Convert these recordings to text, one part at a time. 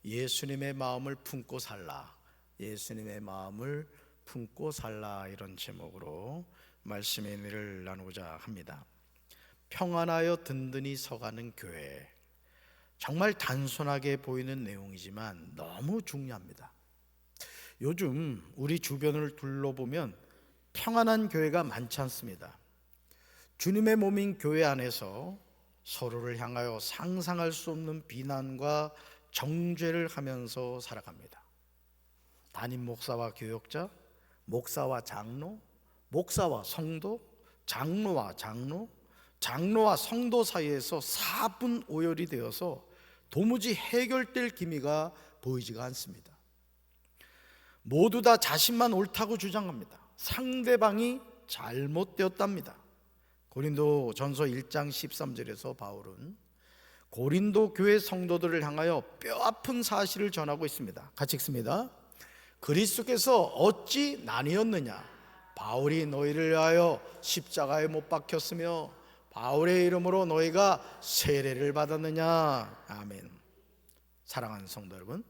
예수님의 마음을 품고 살라, 예수님의 마음을 품고 살라, 이런 제목으로 말씀의 은혜를 나누고자 합니다. 평안하여 든든히 서가는 교회, 정말 단순하게 보이는 내용이지만 너무 중요합니다. 요즘 우리 주변을 둘러보면 평안한 교회가 많지 않습니다. 주님의 몸인 교회 안에서 서로를 향하여 상상할 수 없는 비난과 정죄를 하면서 살아갑니다. 담임 목사와 교역자, 목사와 장로, 목사와 성도, 장로와 장로, 장로와 성도 사이에서 사분오열이 되어서 도무지 해결될 기미가 보이지가 않습니다. 모두 다 자신만 옳다고 주장합니다. 상대방이 잘못되었답니다. 고린도 전서 1장 13절에서 바울은 고린도 교회 성도들을 향하여 뼈아픈 사실을 전하고 있습니다. 같이 읽습니다. 그리스도께서 어찌 나뉘었느냐? 바울이 너희를 위하여 십자가에 못 박혔으며 바울의 이름으로 너희가 세례를 받았느냐? 아멘. 사랑하는 성도 여러분,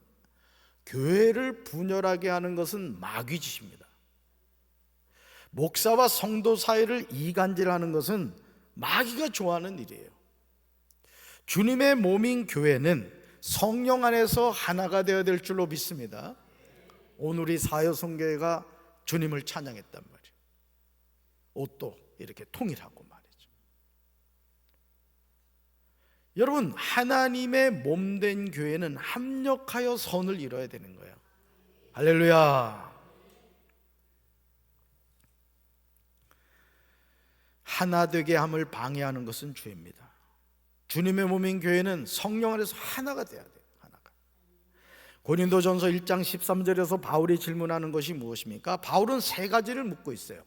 교회를 분열하게 하는 것은 마귀 짓입니다. 목사와 성도 사이를 이간질하는 것은 마귀가 좋아하는 일이에요. 주님의 몸인 교회는 성령 안에서 하나가 되어야 될 줄로 믿습니다. 오늘 우리 사여성교회가 주님을 찬양했단 말이에요. 옷도 이렇게 통일하고 말이죠. 여러분, 하나님의 몸된 교회는 합력하여 선을 이뤄야 되는 거예요. 할렐루야. 하나 되게 함을 방해하는 것은 죄입니다. 주님의 몸인 교회는 성령 안에서 하나가 돼야 돼요. 하나가. 고린도전서 1장 13절에서 바울이 질문하는 것이 무엇입니까? 바울은 세 가지를 묻고 있어요.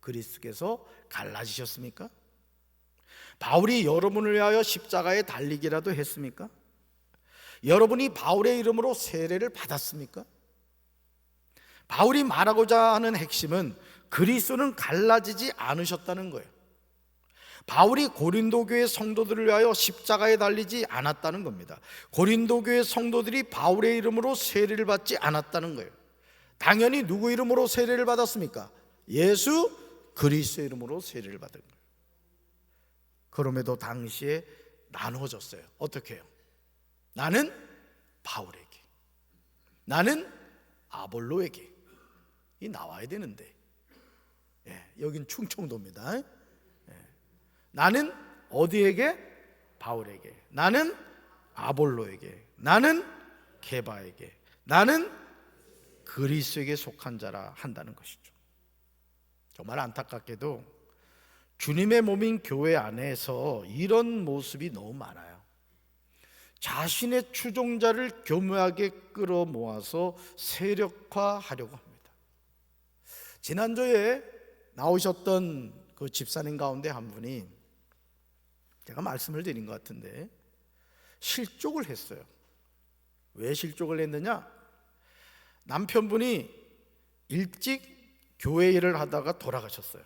그리스도께서 갈라지셨습니까? 바울이 여러분을 위하여 십자가에 달리기라도 했습니까? 여러분이 바울의 이름으로 세례를 받았습니까? 바울이 말하고자 하는 핵심은 그리스도는 갈라지지 않으셨다는 거예요. 바울이 고린도 교회 성도들을 위하여 십자가에 달리지 않았다는 겁니다. 고린도 교회 성도들이 바울의 이름으로 세례를 받지 않았다는 거예요. 당연히 누구 이름으로 세례를 받았습니까? 예수 그리스도의 이름으로 세례를 받은 거예요. 그럼에도 당시에 나누어졌어요. 어떻게 해요? 나는 바울에게, 나는 아볼로에게. 이 나와야 되는데, 여긴 충청도입니다. 나는 어디에게? 바울에게. 나는 아볼로에게. 나는 게바에게. 나는 그리스도에게 속한 자라 한다는 것이죠. 정말 안타깝게도 주님의 몸인 교회 안에서 이런 모습이 너무 많아요. 자신의 추종자를 교묘하게 끌어모아서 세력화하려고 합니다. 지난주에 나오셨던 그 집사님 가운데 한 분이, 제가 말씀을 드린 것 같은데, 실족을 했어요. 왜 실족을 했느냐? 남편분이 일찍 교회 일을 하다가 돌아가셨어요.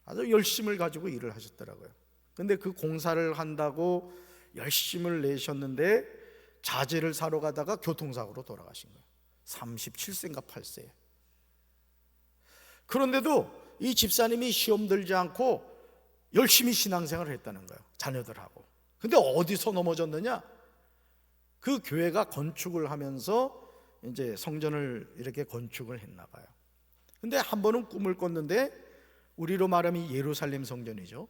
아주 열심을 가지고 일을 하셨더라고요. 근데 그 공사를 한다고 열심을 내셨는데 자재를 사러 가다가 교통사고로 돌아가신 거예요. 37세인가 8세에. 그런데도 이 집사님이 시험 들지 않고 열심히 신앙생활을 했다는 거예요. 자녀들하고. 근데 어디서 넘어졌느냐? 그 교회가 건축을 하면서 이제 성전을 이렇게 건축을 했나 봐요. 근데 한 번은 꿈을 꿨는데, 우리로 말하면 예루살렘 성전이죠.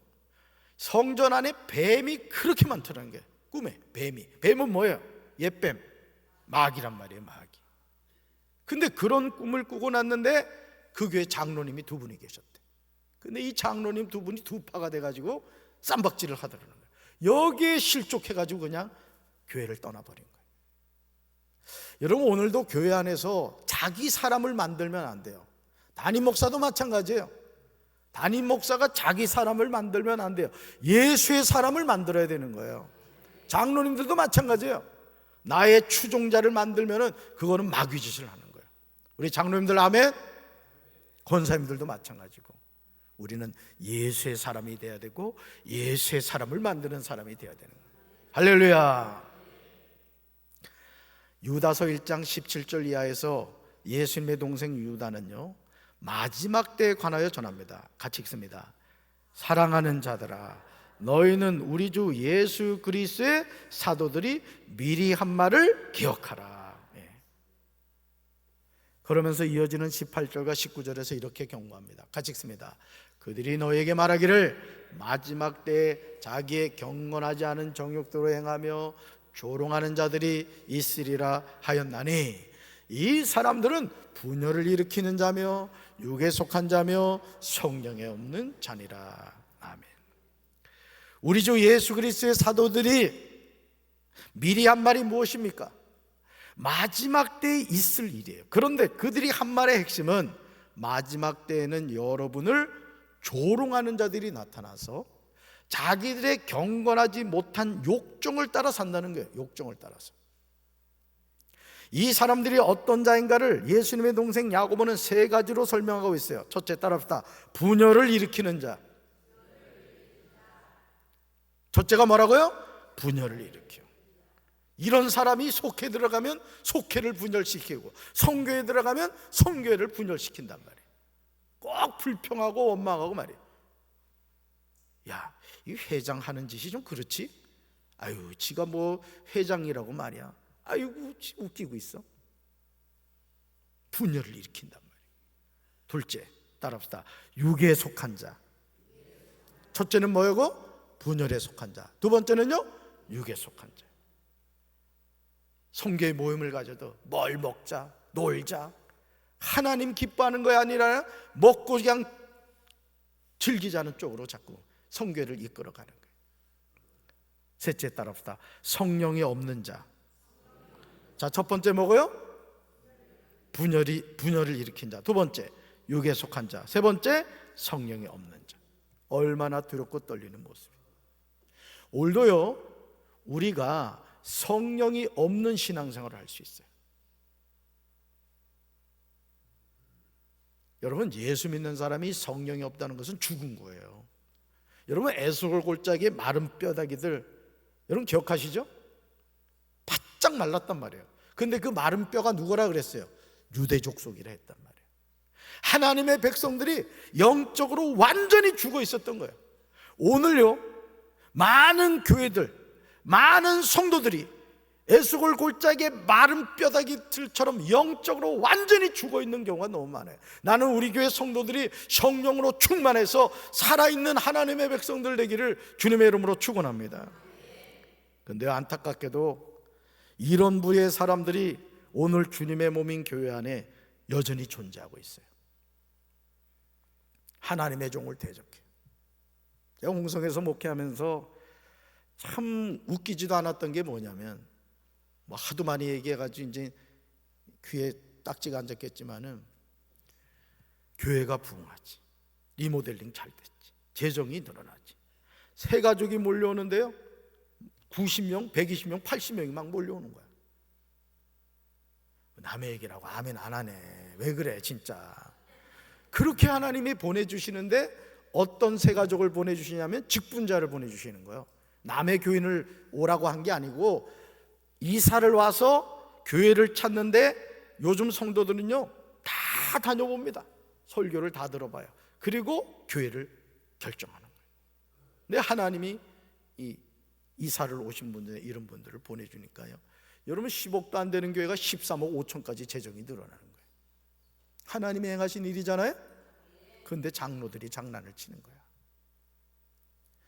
성전 안에 뱀이 그렇게 많더라는 게, 꿈에 뱀이. 뱀은 뭐예요? 옛뱀, 마귀란 말이에요. 마귀. 근데 그런 꿈을 꾸고 났는데 그 교회 장로님이 두 분이 계셨대. 근데 이 장로님 두 분이 두 파가 돼가지고 쌈박질을 하더라는 거예요. 여기에 실족해가지고 그냥 교회를 떠나버린 거예요. 여러분, 오늘도 교회 안에서 자기 사람을 만들면 안 돼요. 담임 목사도 마찬가지예요. 담임 목사가 자기 사람을 만들면 안 돼요. 예수의 사람을 만들어야 되는 거예요. 장로님들도 마찬가지예요. 나의 추종자를 만들면은 그거는 마귀 짓을 하는 거예요. 우리 장로님들 아멘. 권사님들도 마찬가지고, 우리는 예수의 사람이 돼야 되고 예수의 사람을 만드는 사람이 돼야 되는 거예요. 할렐루야. 유다서 1장 17절 이하에서 예수님의 동생 유다는요, 마지막 때에 관하여 전합니다. 같이 읽습니다. 사랑하는 자들아, 너희는 우리 주 예수 그리스도의 사도들이 미리 한 말을 기억하라. 그러면서 이어지는 18절과 19절에서 이렇게 경고합니다. 같이 읽습니다. 그들이 너에게 말하기를 마지막 때에 자기의 경건하지 않은 정욕대로 행하며 조롱하는 자들이 있으리라 하였나니, 이 사람들은 분열을 일으키는 자며 육에 속한 자며 성령에 없는 자니라. 아멘. 우리 주 예수 그리스도의 사도들이 미리 한 말이 무엇입니까? 마지막 때에 있을 일이에요. 그런데 그들이 한 말의 핵심은 마지막 때에는 여러분을 조롱하는 자들이 나타나서 자기들의 경건하지 못한 욕정을 따라 산다는 거예요. 욕정을 따라서. 이 사람들이 어떤 자인가를 예수님의 동생 야고보는 세 가지로 설명하고 있어요. 첫째, 따라합시다. 분열을 일으키는 자. 첫째가 뭐라고요? 분열을 일으켜. 이런 사람이 속해 들어가면 속해를 분열시키고, 성교에 들어가면 성교회를 분열시킨단 말이에요. 꼭 불평하고 원망하고 말이에요. 야, 이 회장 하는 짓이 좀 그렇지? 아유, 지가 뭐 회장이라고 말이야. 아이고, 웃기고 있어. 분열을 일으킨단 말이에요. 둘째, 따라합시다. 육에 속한 자. 첫째는 뭐였고? 분열에 속한 자. 두 번째는요, 육에 속한 자. 성교의 모임을 가져도 뭘 먹자, 놀자, 하나님 기뻐하는 거 아니라 먹고 그냥 즐기자는 쪽으로 자꾸 성교를 이끌어가는 거예요. 셋째, 따라합시다. 성령이 없는 자. 자, 첫 번째 뭐고요? 분열을 일으킨 자. 두 번째, 육에 속한 자. 세 번째, 성령이 없는 자. 얼마나 두렵고 떨리는 모습이에요. 오늘도요, 우리가 성령이 없는 신앙생활을 할 수 있어요. 여러분, 예수 믿는 사람이 성령이 없다는 것은 죽은 거예요. 여러분, 에스골 골짜기의 마른 뼈다귀들 여러분 기억하시죠? 바짝 말랐단 말이에요. 근데 그 마른 뼈가 누구라 그랬어요? 유대 족속이라 했단 말이에요. 하나님의 백성들이 영적으로 완전히 죽어 있었던 거예요. 오늘요, 많은 교회들, 많은 성도들이 에스골 골짜기의 마른 뼈다귀들처럼 영적으로 완전히 죽어 있는 경우가 너무 많아요. 나는 우리 교회 성도들이 성령으로 충만해서 살아있는 하나님의 백성들 되기를 주님의 이름으로 축원합니다. 그런데 안타깝게도 이런 부류의 사람들이 오늘 주님의 몸인 교회 안에 여전히 존재하고 있어요. 하나님의 종을 대적해요. 제가 홍성에서 목회하면서 참 웃기지도 않았던 게 뭐냐면, 뭐 하도 많이 얘기해가지고 이제 귀에 딱지가 앉았겠지만은, 교회가 부흥하지, 리모델링 잘 됐지, 재정이 늘어나지, 새 가족이 몰려오는데요, 90명, 120명, 80명이 막 몰려오는 거야. 남의 얘기라고 아멘 안 하네. 왜 그래 진짜. 그렇게 하나님이 보내주시는데 어떤 새 가족을 보내주시냐면 직분자를 보내주시는 거예요. 남의 교인을 오라고 한 게 아니고 이사를 와서 교회를 찾는데, 요즘 성도들은요 다 다녀봅니다. 설교를 다 들어봐요. 그리고 교회를 결정하는 거예요. 근데 하나님이 이 이사를 오신 분들, 이런 분들을 보내주니까요, 여러분 10억도 안 되는 교회가 13억 5천까지 재정이 늘어나는 거예요. 하나님이 행하신 일이잖아요. 그런데 장로들이 장난을 치는 거야.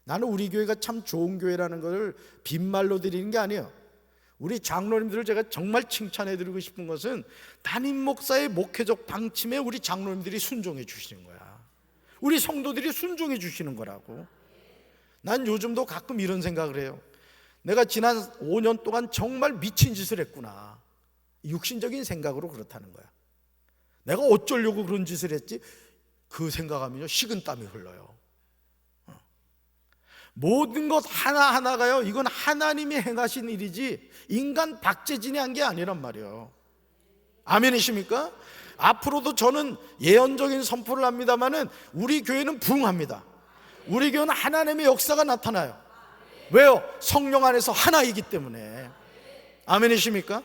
나는 우리 교회가 참 좋은 교회라는 것을 빈말로 드리는 게 아니에요. 우리 장로님들을 제가 정말 칭찬해 드리고 싶은 것은 담임 목사의 목회적 방침에 우리 장로님들이 순종해 주시는 거야. 우리 성도들이 순종해 주시는 거라고. 난 요즘도 가끔 이런 생각을 해요. 내가 지난 5년 동안 정말 미친 짓을 했구나. 육신적인 생각으로 그렇다는 거야. 내가 어쩌려고 그런 짓을 했지? 그 생각하면요 식은땀이 흘러요. 모든 것 하나하나가요, 이건 하나님이 행하신 일이지 인간 박재진이 한 게 아니란 말이에요. 아멘이십니까? 앞으로도 저는 예언적인 선포를 합니다마는 우리 교회는 부흥합니다. 우리 교회는 하나님의 역사가 나타나요. 왜요? 성령 안에서 하나이기 때문에. 아멘이십니까?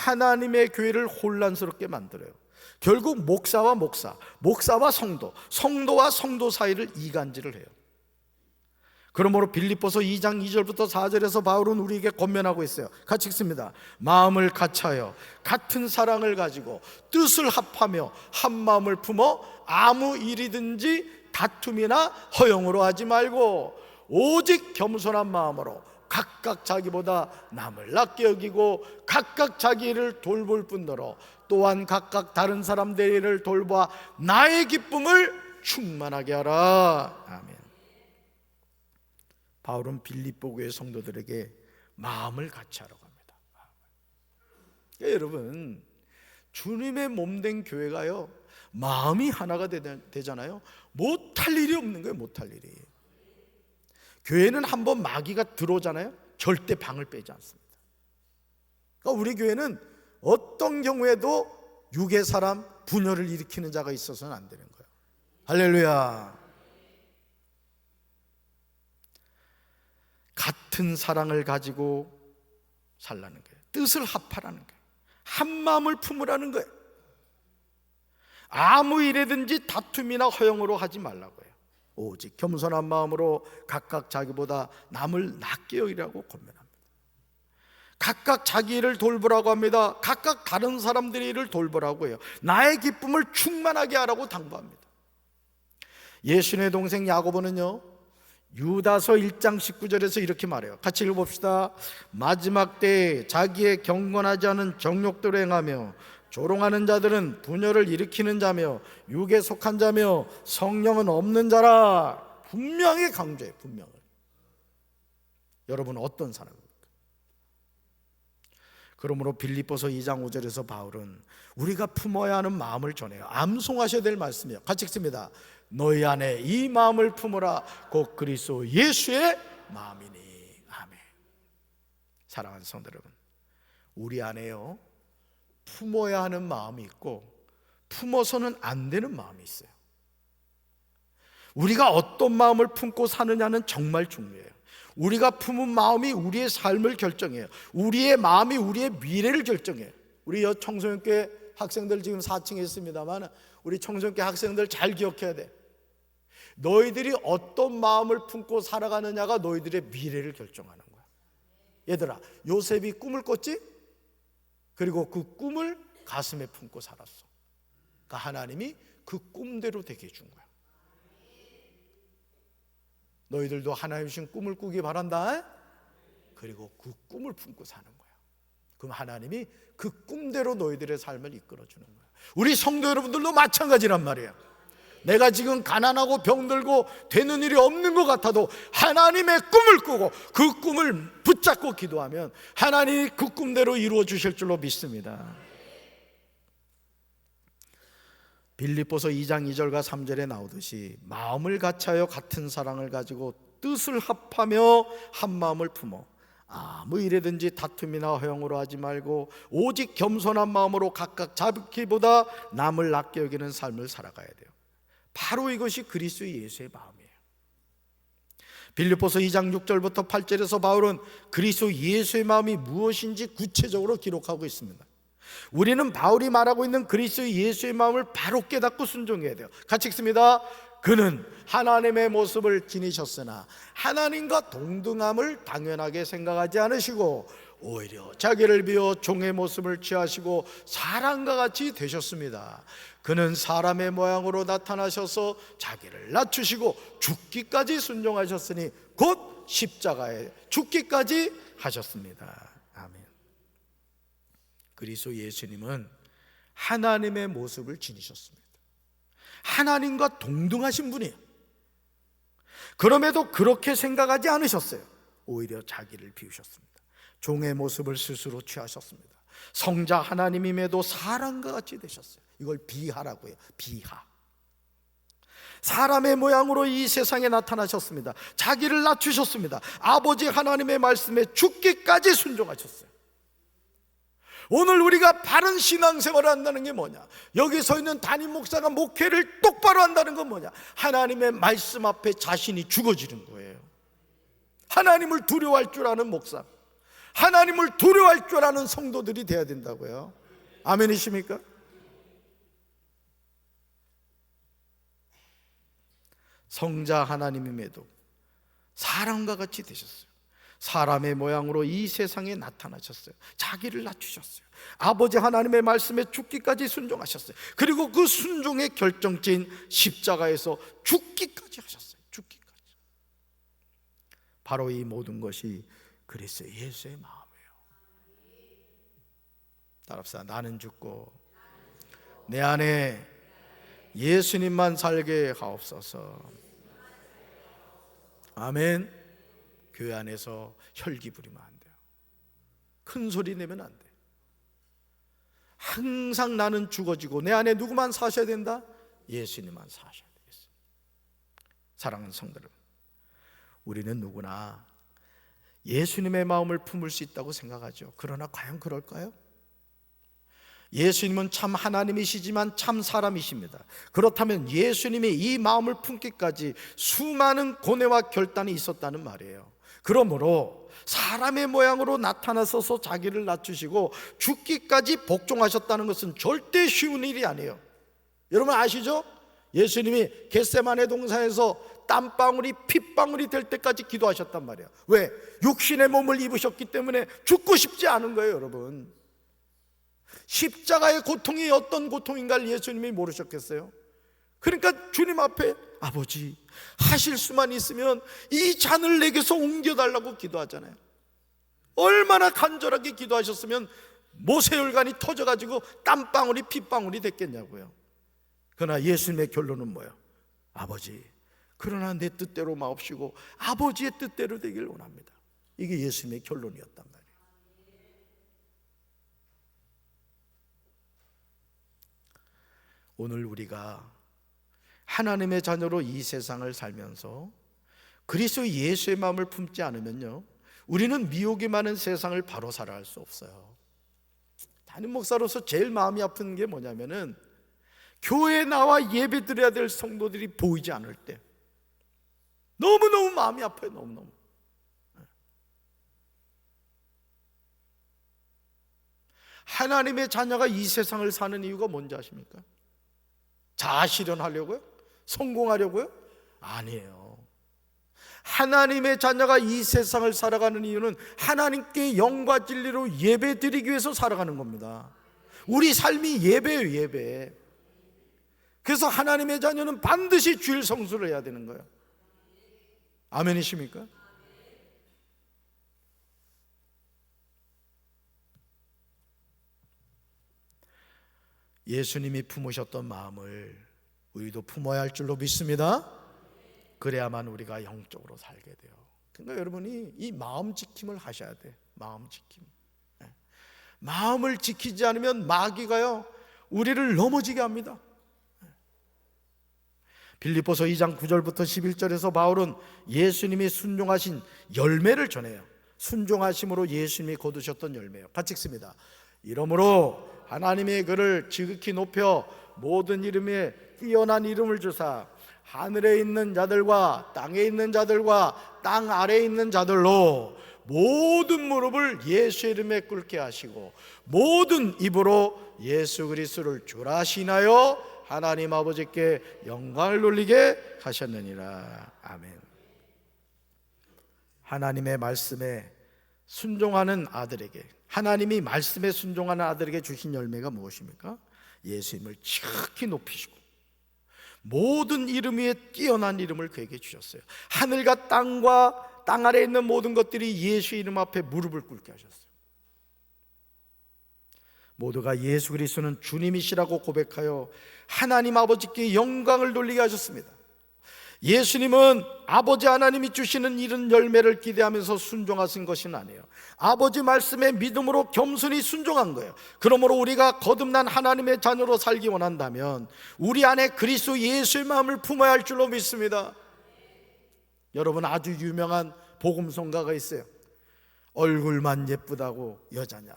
하나님의 교회를 혼란스럽게 만들어요. 결국 목사와 목사, 목사와 성도, 성도와 성도 사이를 이간질을 해요. 그러므로 빌립보서 2장 2절부터 4절에서 바울은 우리에게 권면하고 있어요. 같이 읽습니다. 마음을 같이하여 같은 사랑을 가지고 뜻을 합하며 한 마음을 품어 아무 일이든지 다툼이나 허용으로 하지 말고 오직 겸손한 마음으로 각각 자기보다 남을 낮게 여기고 각각 자기 일을 돌볼 뿐더러 또한 각각 다른 사람들의 일을 돌보아 나의 기쁨을 충만하게 하라. 아멘. 바울은 빌립보 교회 성도들에게 마음을 같이 하라고 합니다. 그러니까 여러분, 주님의 몸된 교회가요, 마음이 하나가 되잖아요. 못할 일이 없는 거예요. 못할 일이. 교회는 한번 마귀가 들어오잖아요, 절대 방을 빼지 않습니다. 그러니까 우리 교회는 어떤 경우에도 육의 사람, 분열을 일으키는 자가 있어서는 안 되는 거예요. 할렐루야. 같은 사랑을 가지고 살라는 거예요. 뜻을 합하라는 거예요. 한 마음을 품으라는 거예요. 아무 일에든지 다툼이나 허용으로 하지 말라고 해요. 오직 겸손한 마음으로 각각 자기보다 남을 낮게 여기라고 권면합니다. 각각 자기 일을 돌보라고 합니다. 각각 다른 사람들의 일을 돌보라고 해요. 나의 기쁨을 충만하게 하라고 당부합니다. 예수님의 동생 야고보는요, 유다서 1장 19절에서 이렇게 말해요. 같이 읽어봅시다. 마지막 때에 자기의 경건하지 않은 정욕대로 행하며 조롱하는 자들은 분열을 일으키는 자며 육에 속한 자며 성령은 없는 자라. 분명히 강조해요. 분명히. 여러분 어떤 사람입니까? 그러므로 빌립보서 2장 5절에서 바울은 우리가 품어야 하는 마음을 전해요. 암송하셔야 될 말씀이에요. 같이 읽습니다. 너희 안에 이 마음을 품으라. 곧 그리스도 예수의 마음이니. 아멘. 사랑하는 성도 여러분, 우리 안에요, 품어야 하는 마음이 있고 품어서는 안 되는 마음이 있어요. 우리가 어떤 마음을 품고 사느냐는 정말 중요해요. 우리가 품은 마음이 우리의 삶을 결정해요. 우리의 마음이 우리의 미래를 결정해요. 우리 청소년교회 학생들 지금 4층에 있습니다만, 우리 청소년교회 학생들 잘 기억해야 돼. 너희들이 어떤 마음을 품고 살아가느냐가 너희들의 미래를 결정하는 거야. 얘들아, 요셉이 꿈을 꿨지? 그리고 그 꿈을 가슴에 품고 살았어. 그러니까 하나님이 그 꿈대로 되게 해준 거야. 너희들도 하나님 주신 꿈을 꾸기 바란다. 그리고 그 꿈을 품고 사는 거야. 그럼 하나님이 그 꿈대로 너희들의 삶을 이끌어 주는 거야. 우리 성도 여러분들도 마찬가지란 말이에요. 내가 지금 가난하고 병들고 되는 일이 없는 것 같아도 하나님의 꿈을 꾸고 그 꿈을 붙잡고 기도하면 하나님이 그 꿈대로 이루어 주실 줄로 믿습니다. 빌립보서 2장 2절과 3절에 나오듯이 마음을 같이하여 같은 사랑을 가지고 뜻을 합하며 한 마음을 품어 아무 일에든지 다툼이나 허용으로 하지 말고 오직 겸손한 마음으로 각각 자기보다 남을 낮게 여기는 삶을 살아가야 돼요. 바로 이것이 그리스도 예수의 마음이에요. 빌립보서 2장 6절부터 8절에서 바울은 그리스도 예수의 마음이 무엇인지 구체적으로 기록하고 있습니다. 우리는 바울이 말하고 있는 그리스도 예수의 마음을 바로 깨닫고 순종해야 돼요. 같이 읽습니다. 그는 하나님의 모습을 지니셨으나 하나님과 동등함을 당연하게 생각하지 않으시고 오히려 자기를 비워 종의 모습을 취하시고 사람과 같이 되셨습니다. 그는 사람의 모양으로 나타나셔서 자기를 낮추시고 죽기까지 순종하셨으니 곧 십자가에 죽기까지 하셨습니다. 아멘. 그리스도 예수님은 하나님의 모습을 지니셨습니다. 하나님과 동등하신 분이에요. 그럼에도 그렇게 생각하지 않으셨어요. 오히려 자기를 비우셨습니다. 종의 모습을 스스로 취하셨습니다. 성자 하나님임에도 사람과 같이 되셨어요. 이걸 비하라고 해요. 비하. 사람의 모양으로 이 세상에 나타나셨습니다. 자기를 낮추셨습니다. 아버지 하나님의 말씀에 죽기까지 순종하셨어요. 오늘 우리가 바른 신앙생활을 한다는 게 뭐냐? 여기 서 있는 담임 목사가 목회를 똑바로 한다는 건 뭐냐? 하나님의 말씀 앞에 자신이 죽어지는 거예요. 하나님을 두려워할 줄 아는 목사, 하나님을 두려워할 줄 아는 성도들이 돼야 된다고요. 아멘이십니까? 성자 하나님임에도 사람과 같이 되셨어요. 사람의 모양으로 이 세상에 나타나셨어요. 자기를 낮추셨어요. 아버지 하나님의 말씀에 죽기까지 순종하셨어요. 그리고 그 순종의 결정체인 십자가에서 죽기까지 하셨어요. 죽기까지. 바로 이 모든 것이 그리스도 예수의 마음이에요. 따라합시다. 나는 죽고 내 안에 예수님만 살게 하옵소서. 아멘. 교회 안에서 혈기 부리면 안 돼요. 큰 소리 내면 안 돼요. 항상 나는 죽어지고 내 안에 누구만 사셔야 된다? 예수님만 사셔야 되겠습니다. 사랑하는 성도 여러분, 우리는 누구나 예수님의 마음을 품을 수 있다고 생각하죠. 그러나 과연 그럴까요? 예수님은 참 하나님이시지만 참 사람이십니다. 그렇다면 예수님이 이 마음을 품기까지 수많은 고뇌와 결단이 있었다는 말이에요. 그러므로 사람의 모양으로 나타나셔서 자기를 낮추시고 죽기까지 복종하셨다는 것은 절대 쉬운 일이 아니에요. 여러분 아시죠? 예수님이 겟세마네 동산에서 땀방울이 핏방울이 될 때까지 기도하셨단 말이에요. 왜? 육신의 몸을 입으셨기 때문에 죽고 싶지 않은 거예요. 여러분, 십자가의 고통이 어떤 고통인가를 예수님이 모르셨겠어요? 그러니까 주님 앞에 아버지 하실 수만 있으면 이 잔을 내게서 옮겨달라고 기도하잖아요. 얼마나 간절하게 기도하셨으면 모세혈관이 터져가지고 땀방울이 핏방울이 됐겠냐고요. 그러나 예수님의 결론은 뭐예요? 아버지, 그러나 내 뜻대로 마옵시고 아버지의 뜻대로 되길 원합니다. 이게 예수님의 결론이었단 말이에요. 오늘 우리가 하나님의 자녀로 이 세상을 살면서 그리스도 예수의 마음을 품지 않으면요, 우리는 미혹이 많은 세상을 바로 살아갈 수 없어요. 담임 목사로서 제일 마음이 아픈 게 뭐냐면은 교회에 나와 예배 드려야 될 성도들이 보이지 않을 때 너무너무 마음이 아파요. 너무너무. 하나님의 자녀가 이 세상을 사는 이유가 뭔지 아십니까? 자아실현하려고요? 성공하려고요? 아니에요. 하나님의 자녀가 이 세상을 살아가는 이유는 하나님께 영과 진리로 예배드리기 위해서 살아가는 겁니다. 우리 삶이 예배예요. 예배. 그래서 하나님의 자녀는 반드시 주일 성수를 해야 되는 거예요. 아멘이십니까? 예수님이 품으셨던 마음을 우리도 품어야 할 줄로 믿습니다. 그래야만 우리가 영적으로 살게 돼요. 그러니까 여러분이 이 마음 지킴을 하셔야 돼. 마음 지킴. 마음을 지키지 않으면 마귀가요 우리를 넘어지게 합니다. 빌립보서 2장 9절부터 11절에서 바울은 예수님이 순종하신 열매를 전해요. 순종하심으로 예수님이 거두셨던 열매요. 같이 읽습니다. 이러므로 하나님의 그를 지극히 높여 모든 이름에 뛰어난 이름을 주사 하늘에 있는 자들과 땅에 있는 자들과 땅 아래에 있는 자들로 모든 무릎을 예수 이름에 꿇게 하시고 모든 입으로 예수 그리스도를 주라 하시나요 하나님 아버지께 영광을 돌리게 하셨느니라. 아멘. 하나님의 말씀에 순종하는 아들에게, 하나님이 말씀에 순종하는 아들에게 주신 열매가 무엇입니까? 예수님을 지극히 높이시고 모든 이름 위에 뛰어난 이름을 그에게 주셨어요. 하늘과 땅과 땅 아래에 있는 모든 것들이 예수 이름 앞에 무릎을 꿇게 하셨어요. 모두가 예수 그리스도는 주님이시라고 고백하여 하나님 아버지께 영광을 돌리게 하셨습니다. 예수님은 아버지 하나님이 주시는 이런 열매를 기대하면서 순종하신 것은 아니에요. 아버지 말씀에 믿음으로 겸손히 순종한 거예요. 그러므로 우리가 거듭난 하나님의 자녀로 살기 원한다면 우리 안에 그리스도 예수의 마음을 품어야 할 줄로 믿습니다. 여러분, 아주 유명한 복음성가가 있어요. 얼굴만 예쁘다고 여자냐,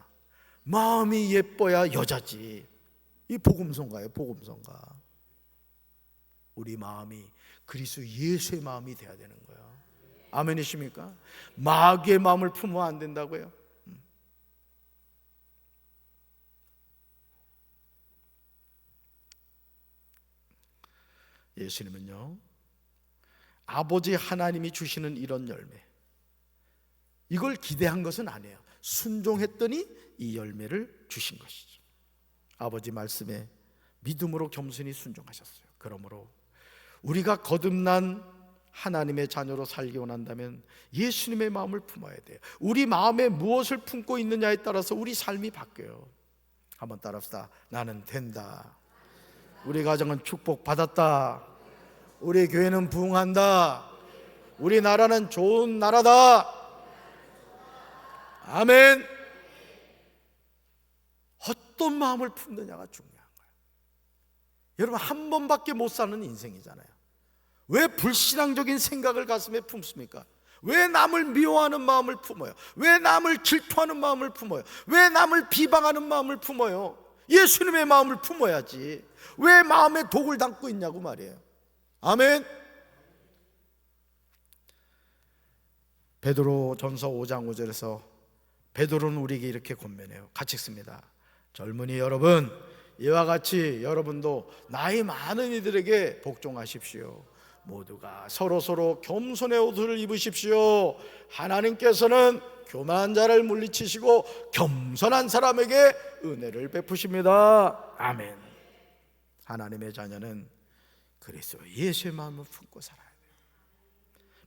마음이 예뻐야 여자지. 이 복음성가예요. 복음성가. 우리 마음이 그리스도 예수의 마음이 돼야 되는 거예요. 아멘이십니까? 마귀의 마음을 품으면 안 된다고요. 예수님은요, 아버지 하나님이 주시는 이런 열매, 이걸 기대한 것은 아니에요. 순종했더니 이 열매를 주신 것이죠. 아버지 말씀에 믿음으로 겸손히 순종하셨어요. 그러므로 우리가 거듭난 하나님의 자녀로 살기 원한다면 예수님의 마음을 품어야 돼요. 우리 마음에 무엇을 품고 있느냐에 따라서 우리 삶이 바뀌어요. 한번 따라합시다. 나는 된다. 우리 가정은 축복받았다. 우리 교회는 부흥한다. 우리 나라는 좋은 나라다. 아멘. 어떤 마음을 품느냐가 중요한 거예요. 여러분, 한 번밖에 못 사는 인생이잖아요. 왜 불신앙적인 생각을 가슴에 품습니까? 왜 남을 미워하는 마음을 품어요? 왜 남을 질투하는 마음을 품어요? 왜 남을 비방하는 마음을 품어요? 예수님의 마음을 품어야지. 왜 마음에 독을 담고 있냐고 말이에요. 아멘. 베드로 전서 5장 5절에서 베드로는 우리에게 이렇게 권면해요. 같이 읽습니다. 젊은이 여러분, 이와 같이 여러분도 나이 많은 이들에게 복종하십시오. 모두가 서로 겸손의 옷을 입으십시오. 하나님께서는 교만한 자를 물리치시고 겸손한 사람에게 은혜를 베푸십니다. 아멘. 하나님의 자녀는 그리스도 예수의 마음을 품고 살아야 돼요.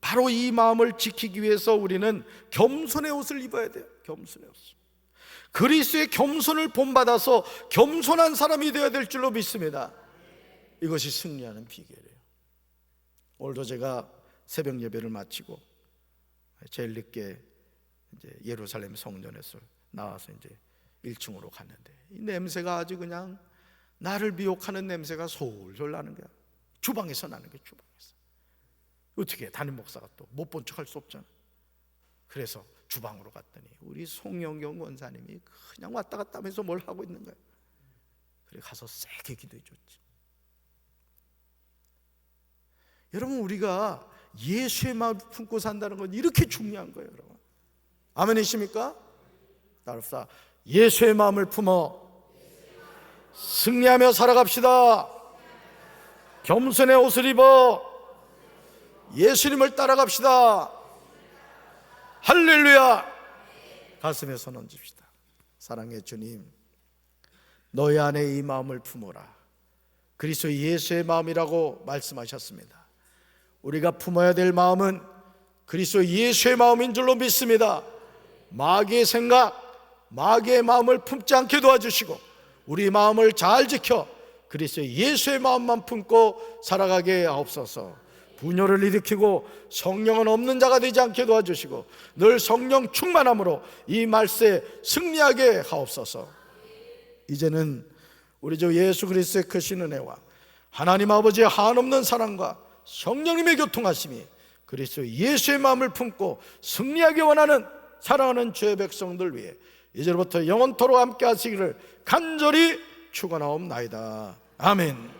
바로 이 마음을 지키기 위해서 우리는 겸손의 옷을 입어야 돼요. 겸손의 옷. 그리스도의 겸손을 본받아서 겸손한 사람이 되어야 될 줄로 믿습니다. 이것이 승리하는 비결이에요. 오늘도 제가 새벽 예배를 마치고 제일 늦게 이제 예루살렘 성전에서 나와서 이제 1층으로 갔는데 이 냄새가 아주 그냥 나를 미혹하는 냄새가 솔솔 나는 거야. 주방에서 나는 거야. 주방에서. 어떻게 담임 목사가 또 못 본 척 할 수 없잖아. 그래서 주방으로 갔더니 우리 송영경 권사님이 그냥 왔다 갔다 하면서 뭘 하고 있는 거야. 그래 가서 세게 기도해 줬지. 여러분, 우리가 예수의 마음을 품고 산다는 건 이렇게 중요한 거예요, 여러분. 아멘이십니까? 따라합시다. 예수의 마음을 품어 승리하며 살아갑시다. 겸손의 옷을 입어 예수님을 따라갑시다. 할렐루야. 가슴에 손 얹읍시다. 사랑의 주님, 너희 안에 이 마음을 품어라. 그리스도 예수의 마음이라고 말씀하셨습니다. 우리가 품어야 될 마음은 그리스도 예수의 마음인 줄로 믿습니다. 마귀의 생각, 마귀의 마음을 품지 않게 도와주시고 우리 마음을 잘 지켜 그리스도 예수의 마음만 품고 살아가게 하옵소서. 분열을 일으키고 성령은 없는 자가 되지 않게 도와주시고 늘 성령 충만함으로 이 말세에 승리하게 하옵소서. 이제는 우리 주 예수 그리스도의 크신 은혜와 하나님 아버지의 한없는 사랑과 성령님의 교통하심이 그리스도 예수의 마음을 품고 승리하기 원하는 사랑하는 주의 백성들 위해 이제부터 영원토록 함께 하시기를 간절히 축원하옵나이다. 아멘.